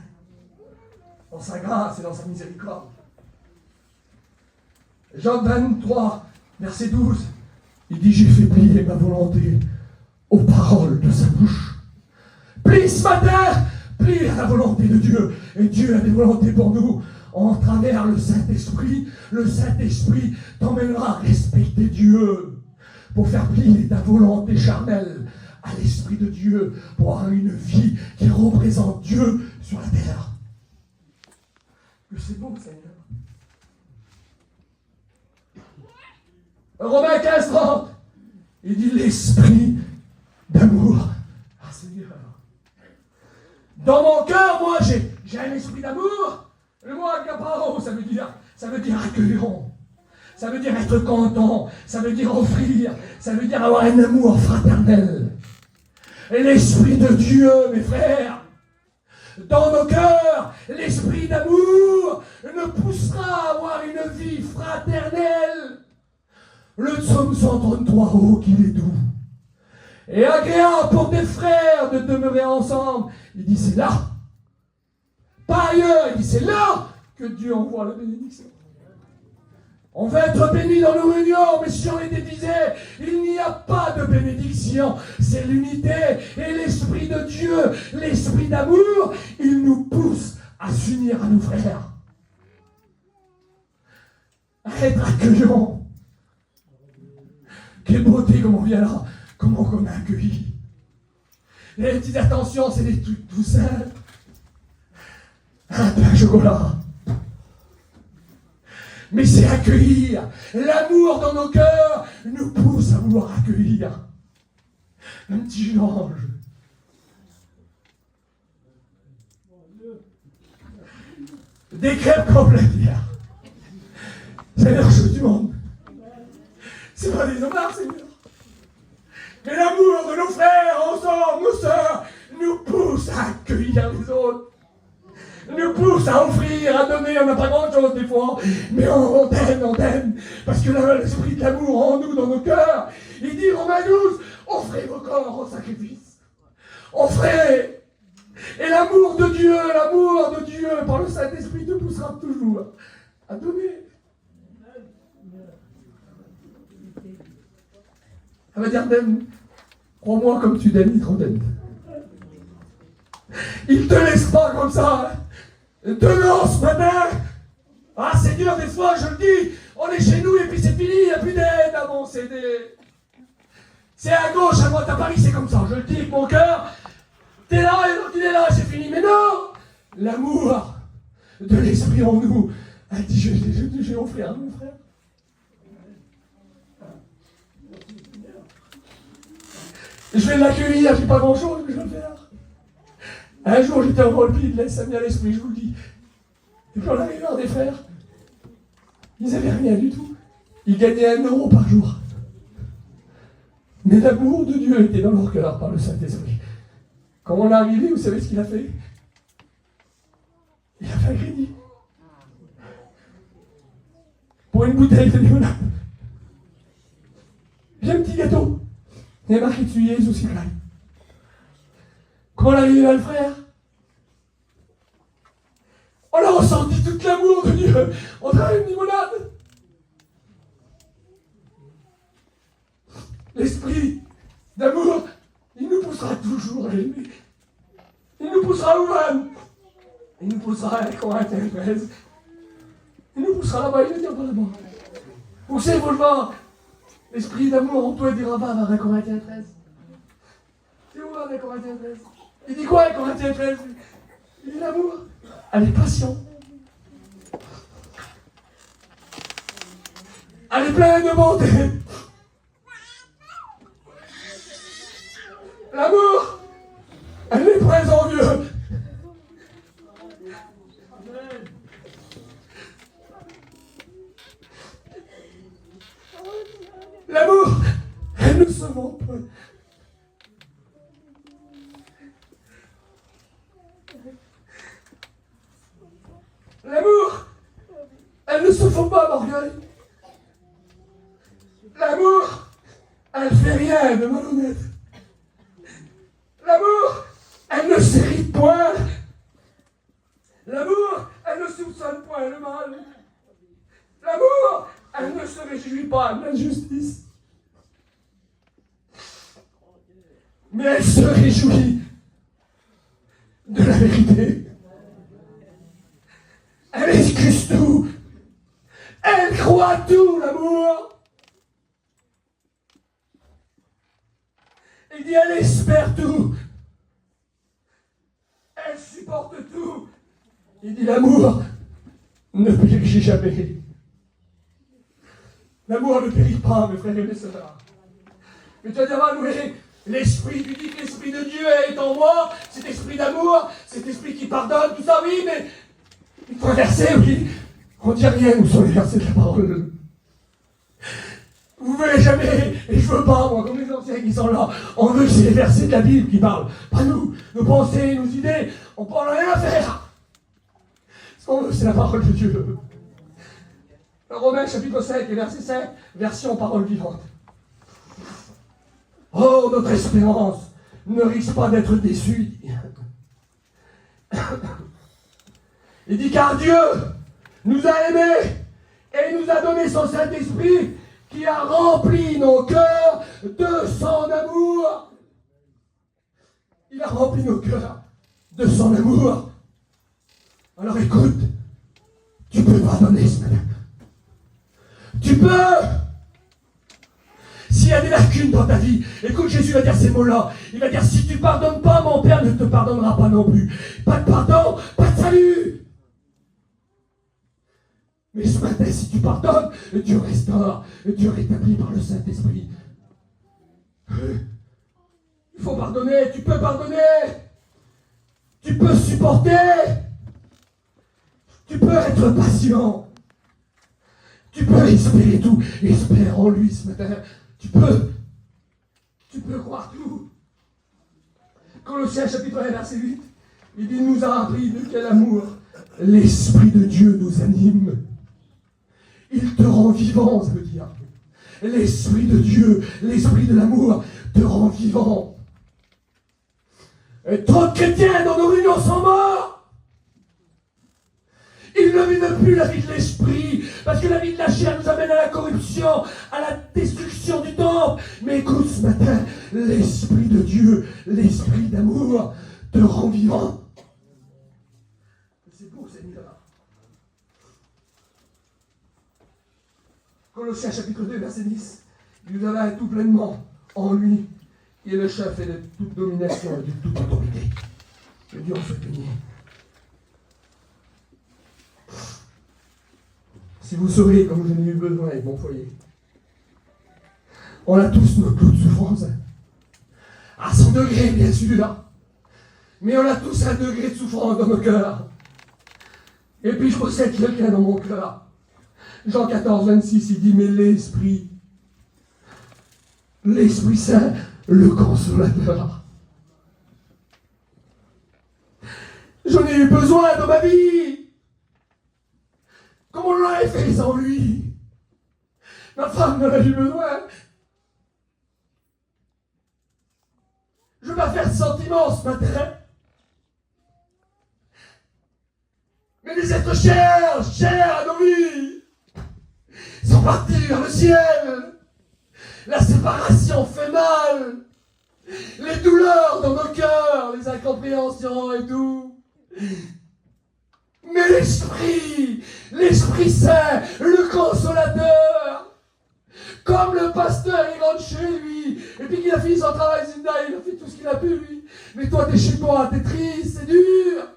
dans sa grâce et dans sa miséricorde. Jean 23, verset 12, il dit j'ai fait plier ma volonté aux paroles de sa bouche. Plie ce matin, plie à la volonté de Dieu. Et Dieu a des volontés pour nous en travers le Saint-Esprit. Le Saint-Esprit t'emmènera à respecter Dieu pour faire plier ta volonté charnelle à l'Esprit de Dieu pour avoir une vie qui représente Dieu sur la terre. Que c'est bon, Seigneur. Romains 15, 30, il dit l'esprit d'amour. Ah Seigneur. Dans mon cœur, moi, j'ai un esprit d'amour. Le mot agapao, ça veut dire accueillant. Ça veut dire être content. Ça veut dire offrir. Ça veut dire avoir un amour fraternel. Et l'esprit de Dieu, mes frères, dans nos cœurs, l'esprit d'amour nous poussera à avoir une vie fraternelle. Le psaume 133, oh, qu'il est doux et agréable pour des frères de demeurer ensemble. Il dit c'est là, pas ailleurs, il dit c'est là que Dieu envoie la bénédiction. On va être bénis dans nos réunions, mais si on est divisé, il n'y a pas de bénédiction. C'est l'unité et l'Esprit de Dieu, l'Esprit d'amour, il nous pousse à s'unir à nos frères, à être accueillants. Quelle beauté comme on vient là, comment on est accueilli. Les petites attentions, c'est des trucs tout simples. Un pain au chocolat. Mais c'est accueillir. L'amour dans nos cœurs nous pousse à vouloir accueillir. Un petit ange. Des crêpes complètes hier. C'est la meilleure chose du monde. C'est pas des homards, Seigneur. Mais l'amour de nos frères, ensemble, nos sœurs, nous pousse à accueillir les autres. Nous pousse à offrir, à donner. On n'a pas grand-chose des fois, mais on t'aime. Parce que l'esprit de l'amour en nous, dans nos cœurs, il dit, Romains 12, offrez vos corps au sacrifice. Offrez. Et l'amour de Dieu, par le Saint-Esprit, te poussera toujours à donner. Elle va dire, Ben, crois-moi comme tu donnes, il te redonne. Il te laisse pas comme ça. Donnons ce matin. Ah Seigneur, des fois, je le dis, on est chez nous et puis c'est fini, il n'y a plus d'aide à mon CD. C'est à gauche, à droite, à Paris, c'est comme ça. Je le dis avec mon cœur. T'es là et l'autre il est là, c'est fini. Mais non, l'amour de l'esprit en nous a dit, je vais offrir à mon frère. Je vais l'accueillir, j'ai pas grand chose, mais je vais le faire. Un jour, j'étais rempli de ça m'est à l'esprit, je vous le dis. Et puis on arrive à des frères, ils n'avaient rien du tout. Ils gagnaient 1 euro par jour. Mais l'amour de Dieu était dans leur cœur par le Saint-Esprit. Quand on est arrivé, vous savez ce qu'il a fait? Il a fait un crédit. Pour une bouteille de limonade. J'ai un petit gâteau. Il y a marqué dessus Jésus Christ. Quand on est arrivé à le frère, on a ressenti tout l'amour de Dieu. On a une limonade. L'esprit d'amour, il nous poussera toujours à aimer. Il nous poussera à Ouvan. Il nous poussera à Corinthiens 13. Il nous poussera là-bas, il ne tient pas là-bas. Où c'est, faut le voir? L'esprit d'amour en toi, il dira va vers Corinthiens 13. C'est où vers Corinthiens 13? Il dit quoi, Corinthiens 13? Il dit l'amour. Elle est patiente. Elle est pleine de bonté. L'amour, elle n'est pas envieux. L'amour, elle ne se ment pas. L'amour, elle ne se fout pas d'orgueil. L'amour, elle fait rien de malhonnête. L'amour, elle ne s'irrite point. L'amour, elle ne soupçonne point le mal. L'amour, elle ne se réjouit pas de l'injustice. Mais elle se réjouit de la vérité. Elle excuse tout. Elle croit tout, l'amour. Il dit, elle espère tout. Elle supporte tout. Il dit, l'amour ne périt jamais. L'amour ne périt pas, mes frères et mes sœurs. Mais tu vas dire, ah, oui, l'esprit, tu dis que l'esprit de Dieu est en moi, cet esprit d'amour, cet esprit qui pardonne, tout ça, oui, mais il faut un verset, oui. On dit rien, où sont les versets de la parole. Vous ne verrez jamais, et je veux pas, moi, comme les anciens qui sont là, on veut que c'est les versets de la Bible qui parlent. Pas nous, nos pensées, nos idées, on parle rien à faire. Ce qu'on veut, c'est la parole de Dieu. Romains chapitre 5 et verset 5, version parole vivante. Oh, notre espérance ne risque pas d'être déçue. Il dit, car Dieu nous a aimés et nous a donné son Saint-Esprit qui a rempli nos cœurs de son amour. Il a rempli nos cœurs de son amour. Alors écoute, tu peux pardonner ce matin. Tu peux. S'il y a des lacunes dans ta vie, écoute, Jésus va dire ces mots-là. Il va dire, si tu ne pardonnes pas, mon Père ne te pardonnera pas non plus. Pas de pardon, pas de salut. Mais ce matin, si tu pardonnes, Dieu restaure, Dieu rétablit par le Saint-Esprit. Il faut pardonner, tu peux pardonner. Tu peux supporter. Tu peux être patient. Tu peux espérer tout. Espère en lui ce matin. Tu peux croire tout. Colossiens chapitre 1 verset 8, il dit, nous a appris de quel amour l'Esprit de Dieu nous anime. Il te rend vivant, ça veut dire. L'Esprit de Dieu, l'Esprit de l'amour te rend vivant. Et trop de chrétiens dans nos réunions sont morts. Ils ne vivent plus la vie de l'esprit, parce que la vie de la chair nous amène à la corruption, à la destruction du temple. Mais écoute ce matin, l'Esprit de Dieu, l'Esprit d'amour, te rend vivant. C'est beau, Seigneur. Colossiens chapitre 2, verset 10. Il nous a tout pleinement en lui, qui est le chef et de toute domination et de toute autorité. Que Dieu en soit béni. Si vous saurez comme je n'ai eu besoin avec mon foyer. On a tous notre lot de souffrance. À son degré, bien sûr. Mais on a tous un degré de souffrance dans nos cœurs. Et puis je possède quelqu'un dans mon cœur. Jean 14, 26, il dit, mais l'Esprit l'Esprit Saint, le Consolateur. J'en ai eu besoin dans ma vie. Comme on l'aurait fait sans lui. Ma femme n'en a eu besoin. Je ne veux pas faire sentiment ce matin. Mais des êtres chers à nos vies, sont partis vers le ciel. La séparation fait mal. Les douleurs dans nos cœurs, les incompréhensions et tout. Mais l'Esprit Saint, le Consolateur, comme le pasteur, il rentre chez lui, et puis qu'il a fini son travail, il a fait tout ce qu'il a pu, lui. Mais toi, t'es chez toi, t'es triste, c'est dur.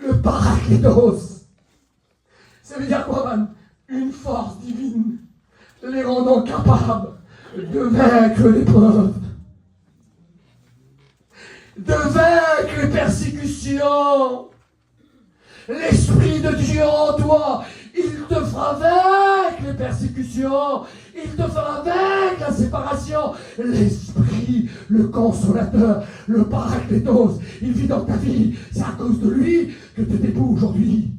Le Paraklétos, ça veut dire quoi, man? Une force divine, les rendant capables de vaincre l'épreuve, de vaincre les persécutions. L'Esprit de Dieu en toi, il te fera vaincre les persécutions, il te fera vaincre la séparation. L'Esprit, le Consolateur, le Paraklétos, il vit dans ta vie. C'est à cause de lui que tu es debout aujourd'hui.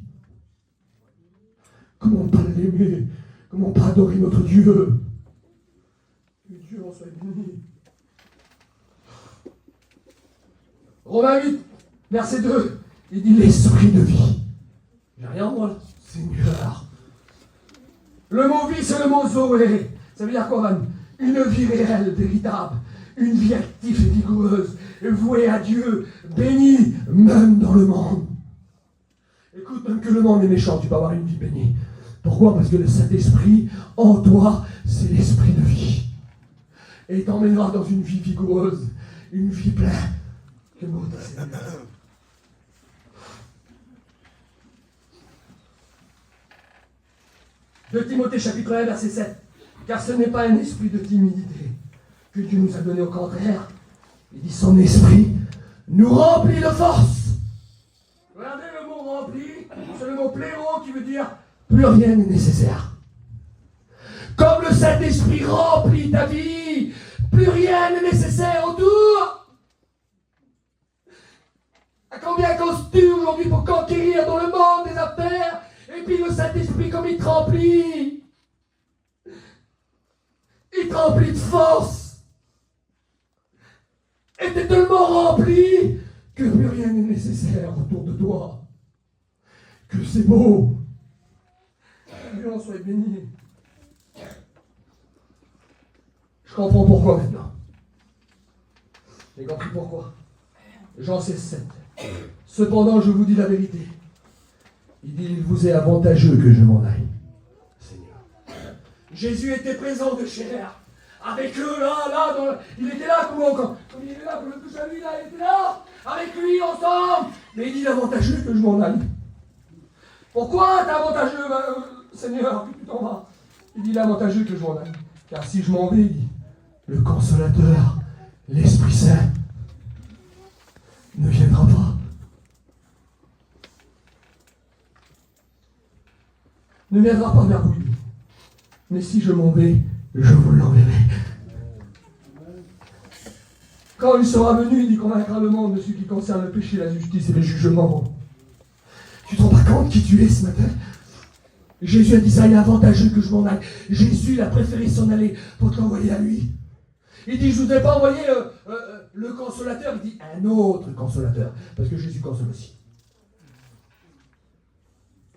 Comment pas l'aimer? Comment pas adorer notre Dieu? Que Dieu en soit béni. Romains 8, verset 2, il dit l'esprit de vie. J'ai rien moi, Seigneur. Le mot vie, c'est le mot Zoé. Ça veut dire quoi, man? Une vie réelle, véritable. Une vie active et vigoureuse, vouée à Dieu, bénie, même dans le monde. Écoute, même que le monde est méchant, tu peux avoir une vie bénie. Pourquoi? Parce que le Saint-Esprit, en toi, c'est l'esprit de vie. Et il t'emmènera dans une vie vigoureuse, une vie pleine. Quel mot t'as, Seigneur? 2 Timothée chapitre 1, verset 7. Car ce n'est pas un esprit de timidité que Dieu nous a donné, au contraire. Il dit son esprit nous remplit de force. Regardez le mot rempli, c'est le mot pléro qui veut dire plus rien n'est nécessaire. Comme le Saint-Esprit remplit ta vie, plus rien n'est nécessaire autour. À combien causes-tu aujourd'hui pour conquérir dans le monde des affaires? Et puis le Saint-Esprit, comme il te remplit, il te remplit de force. Et tu es tellement rempli que plus rien n'est nécessaire autour de toi. Que c'est beau. Que Dieu en soit béni. Je comprends pourquoi maintenant. J'ai compris pourquoi. Jean 16, 7. Cependant, je vous dis la vérité. Il dit, il vous est avantageux que je m'en aille. Seigneur. Jésus était présent de chair. Avec eux, il était là, comme il est là, comme le touche à lui, là, il était là, avec lui, ensemble. Mais il dit, l'avantageux que je m'en aille. Pourquoi t'es avantageux, Seigneur, que tu t'en vas? Il dit, l'avantageux que je m'en aille. Car si je m'en vais, il dit, le Consolateur, l'Esprit Saint, ne viendra pas. Ne viendra pas vers vous. Mais si je m'en vais, je vous l'enverrai. Quand il sera venu, il dit qu'on vaincra le monde de ce qui concerne le péché, la justice et le jugement. Tu te rends pas compte qui tu es ce matin? Jésus a dit ça, il est avantageux que je m'en aille. Jésus, il a préféré s'en aller pour te l'envoyer à lui. Il dit, je ne vous ai pas envoyé le consolateur, il dit un autre consolateur. Parce que Jésus console aussi.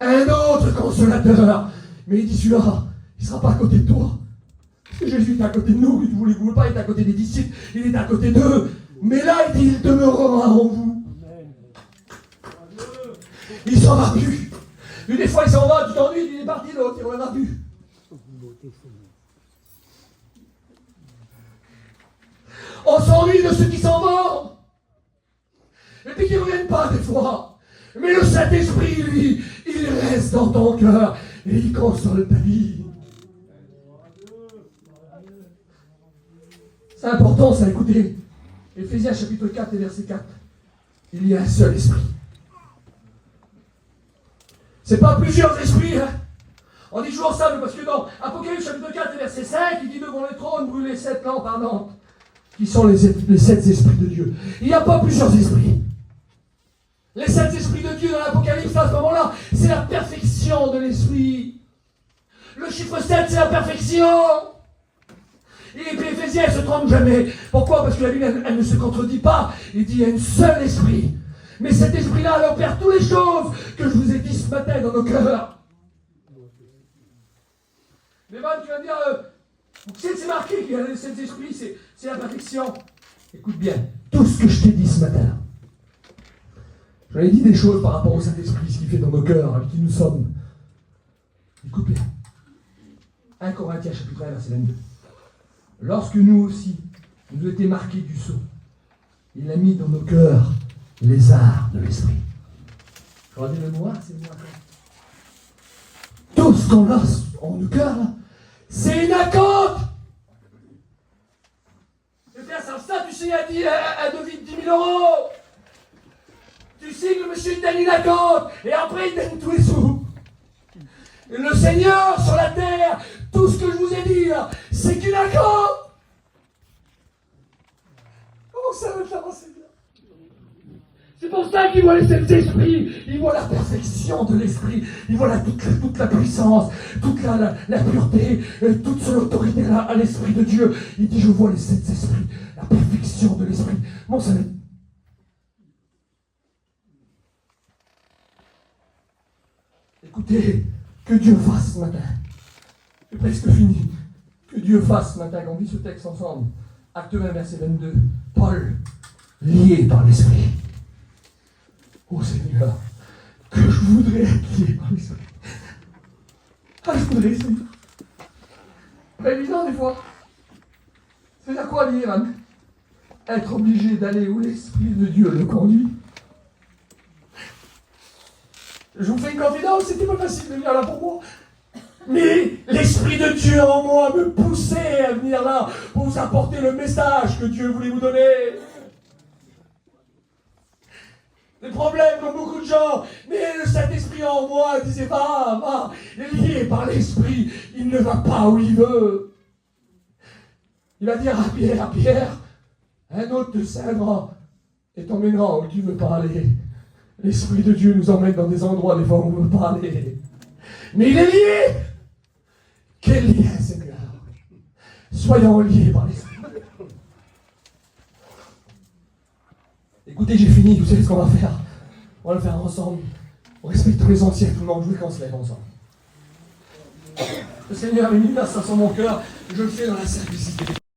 Un autre consolateur. Mais il dit, celui-là, il ne sera pas à côté de toi. Parce que Jésus est à côté de nous, que vous ne voulez pas, il est à côté des disciples, il est à côté d'eux. Mais là, il dit, il demeurera en vous. Il s'en va plus. Une fois, il s'en va, tu t'ennuies, il est parti, l'autre, il ne reviendra plus. On s'ennuie de ceux qui s'en vont. Et puis qui ne reviennent pas des fois. Mais le Saint-Esprit, lui, il reste dans ton cœur et il console ta vie. C'est important ça, écoutez. Éphésiens chapitre 4 et verset 4. Il y a un seul esprit. C'est pas plusieurs esprits, hein. On dit toujours ça, parce que dans Apocalypse chapitre 4 et verset 5, il dit devant le trône brûler 7 lampes ardentes, qui sont les 7 esprits de Dieu. Il n'y a pas plusieurs esprits. Les 7 esprits de Dieu dans l'Apocalypse, à ce moment-là, c'est la perfection de l'esprit. Le chiffre 7, c'est la perfection. Et puis Éphésiens, elle ne se trompe jamais. Pourquoi? Parce que la Bible, elle ne se contredit pas. Il dit, il y a un seul esprit. Mais cet esprit-là, elle opère toutes les choses que je vous ai dit ce matin dans nos cœurs. Mais Van, tu vas dire, c'est marqué qu'il y a cet esprit, c'est la perfection. Écoute bien, tout ce que je t'ai dit ce matin, j'en ai dit des choses par rapport au Saint-Esprit, ce qu'il fait dans nos cœurs, avec qui nous sommes. Écoute bien. 1 Corinthiens chapitre 1, verset 22. Lorsque nous aussi, nous étions marqués du sceau, il a mis dans nos cœurs les arts de l'esprit. J'aurais dit le noir, c'est le noir. Tout ce qu'on a en nos cœurs, là, c'est une acompte. Le père ça, tu sais, il a dit à David 10 000 euros. Tu sais que le monsieur il donne une acompte, et après il donne tous les sous. Et le Seigneur sur la terre, tout ce que je vous ai dit, là, c'est qu'une acompte. Comment ça va t'avancer bien? C'est pour ça qu'il voit les 7 esprits, il voit la perfection de l'esprit, il voit toute la puissance, toute la pureté, toute son autorité à l'esprit de Dieu. Il dit, je vois les 7 esprits, la perfection de l'esprit. Mon Seigneur. Écoutez, que Dieu fasse ce matin. J'ai presque fini. Que Dieu fasse ce matin, qu'on lit ce texte ensemble. Acte 20, verset 22. Paul, lié par l'esprit. Oh Seigneur, que je voudrais être lié par l'esprit. Ah, je voudrais, Seigneur. Pas évident des fois. Ça veut dire quoi lié, man? Être obligé d'aller où l'esprit de Dieu le conduit. Je vous fais une confidence, c'était pas facile de venir là pour moi. Mais l'Esprit de Dieu en moi me poussait à venir là pour vous apporter le message que Dieu voulait vous donner. Des problèmes comme beaucoup de gens, mais le Saint-Esprit en moi disait va, lié par l'Esprit, il ne va pas où il veut. Il va dire à Pierre, un autre te sèvera et t'emmènera où tu veux pas aller. L'Esprit de Dieu nous emmène dans des endroits des fois où on ne veut pas aller. Mais il est lié. Quel lien, Seigneur. Soyons liés par l'Esprit. Écoutez, j'ai fini, vous savez ce qu'on va faire. On va le faire ensemble. On respecte tous les anciens, tout le monde. Je voulais qu'on se lève ensemble. Le Seigneur a mis ça sur mon cœur. Je le fais dans la simplicité.